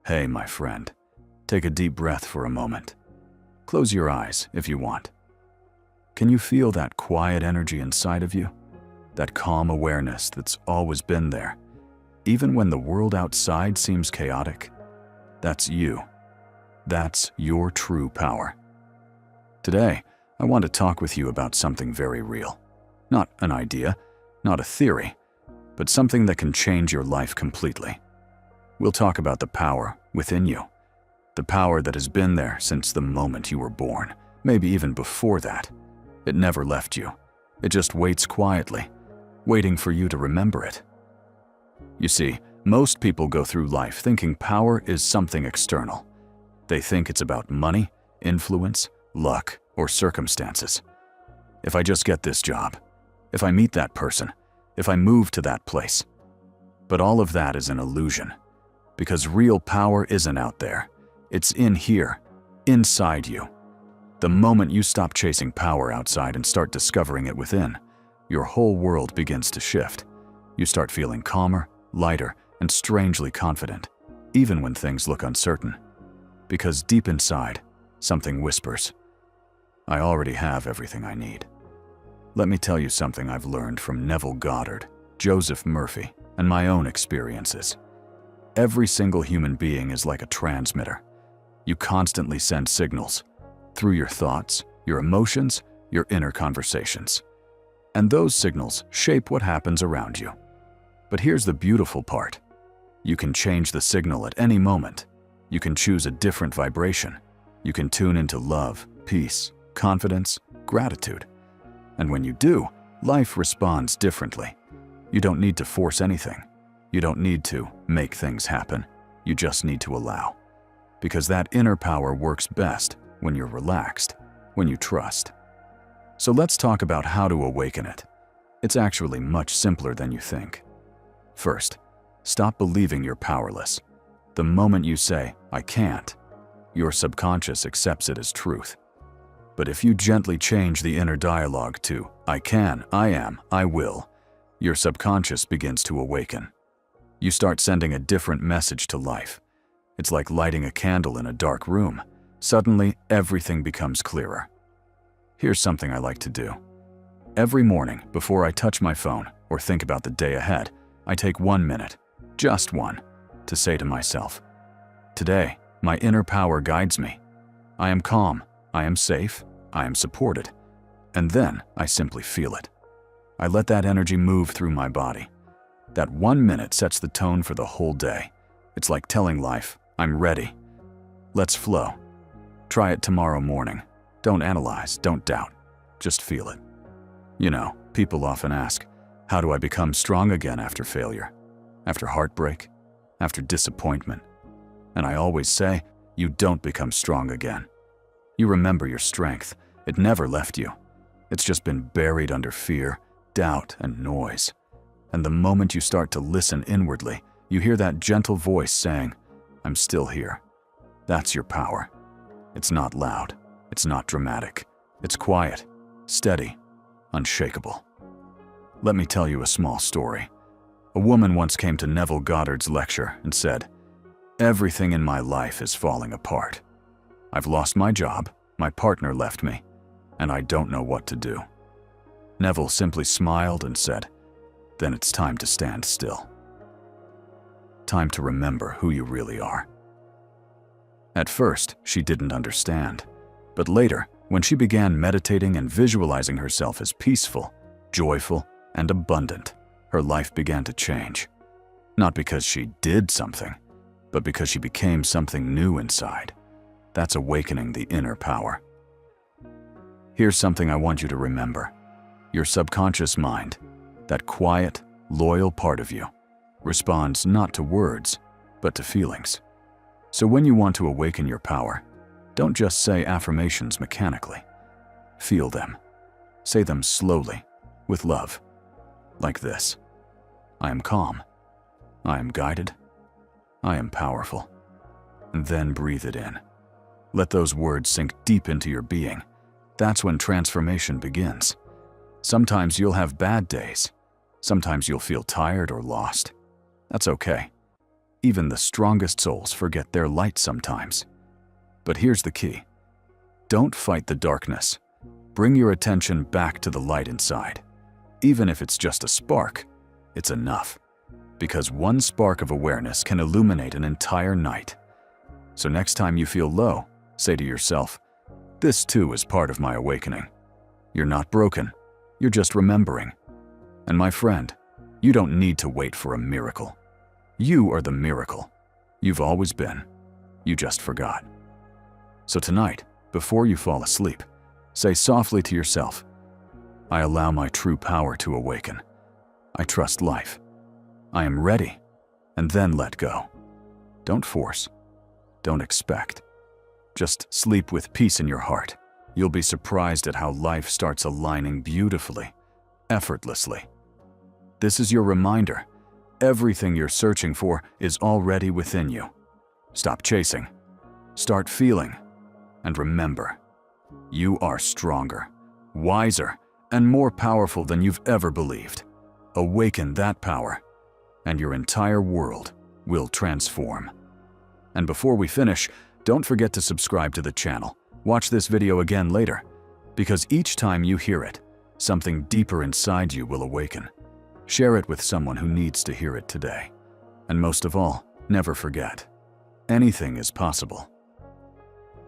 Hey, my friend, take a deep breath for a moment. Close your eyes if you want. Can you feel that quiet energy inside of you? That calm awareness that's always been there, even when the world outside seems chaotic? That's you. That's your true power. Today, I want to talk with you about something very real. Not an idea, not a theory, but something that can change your life completely. We'll talk about the power within you. The power that has been there since the moment you were born, maybe even before that. It never left you. It just waits quietly, waiting for you to remember it. You see, most people go through life thinking power is something external. They think it's about money, influence, luck, or circumstances. If I just get this job, if I meet that person, if I move to that place. But all of that is an illusion, because real power isn't out there. It's in here, inside you. The moment you stop chasing power outside and start discovering it within, your whole world begins to shift. You start feeling calmer, lighter, and strangely confident, even when things look uncertain. Because deep inside, something whispers, I already have everything I need. Let me tell you something I've learned from Neville Goddard, Joseph Murphy, and my own experiences. Every single human being is like a transmitter. You constantly send signals through your thoughts, your emotions, your inner conversations. And those signals shape what happens around you. But here's the beautiful part. You can change the signal at any moment. You can choose a different vibration. You can tune into love, peace, confidence, gratitude. And when you do, life responds differently. You don't need to force anything. You don't need to make things happen. You just need to allow. Because that inner power works best when you're relaxed, when you trust. So let's talk about how to awaken it. It's actually much simpler than you think. First, stop believing you're powerless. The moment you say, I can't, your subconscious accepts it as truth. But if you gently change the inner dialogue to, I can, I am, I will, your subconscious begins to awaken. You start sending a different message to life. It's like lighting a candle in a dark room. Suddenly, everything becomes clearer. Here's something I like to do. Every morning, before I touch my phone or think about the day ahead, I take 1 minute, just one, to say to myself, today, my inner power guides me. I am calm, I am safe, I am supported. And then I simply feel it. I let that energy move through my body. That 1 minute sets the tone for the whole day. It's like telling life, I'm ready. Let's flow. Try it tomorrow morning. Don't analyze, don't doubt. Just feel it. You know, people often ask, how do I become strong again after failure? After heartbreak? After disappointment? And I always say, you don't become strong again. You remember your strength. It never left you. It's just been buried under fear, doubt, and noise. And the moment you start to listen inwardly, you hear that gentle voice saying, I'm still here. That's your power. It's not loud. It's not dramatic. It's quiet, steady, unshakable. Let me tell you a small story. A woman once came to Neville Goddard's lecture and said, everything in my life is falling apart. I've lost my job, my partner left me, and I don't know what to do. Neville simply smiled and said, then it's time to stand still. Time to remember who you really are. At first, she didn't understand, but later, when she began meditating and visualizing herself as peaceful, joyful, and abundant, her life began to change. Not because she did something, but because she became something new inside. That's awakening the inner power. Here's something I want you to remember. Your subconscious mind, that quiet, loyal part of you, responds not to words, but to feelings. So when you want to awaken your power, don't just say affirmations mechanically. Feel them. Say them slowly, with love. Like this. I am calm. I am guided. I am powerful. And then breathe it in. Let those words sink deep into your being. That's when transformation begins. Sometimes you'll have bad days. Sometimes you'll feel tired or lost. That's okay. Even the strongest souls forget their light sometimes. But here's the key. Don't fight the darkness. Bring your attention back to the light inside. Even if it's just a spark, it's enough. Because one spark of awareness can illuminate an entire night. So next time you feel low, say to yourself, "This too is part of my awakening." You're not broken. You're just remembering. And my friend, you don't need to wait for a miracle. You are the miracle. You've always been. You just forgot. So tonight, before you fall asleep, say softly to yourself, "I allow my true power to awaken. I trust life. I am ready." And then let go. Don't force. Don't expect. Just sleep with peace in your heart. You'll be surprised at how life starts aligning beautifully, effortlessly. This is your reminder. Everything you're searching for is already within you. Stop chasing. Start feeling. And remember, you are stronger, wiser, and more powerful than you've ever believed. Awaken that power, and your entire world will transform. And before we finish, don't forget to subscribe to the channel. Watch this video again later, because each time you hear it, something deeper inside you will awaken. Share it with someone who needs to hear it today. And most of all, never forget, anything is possible.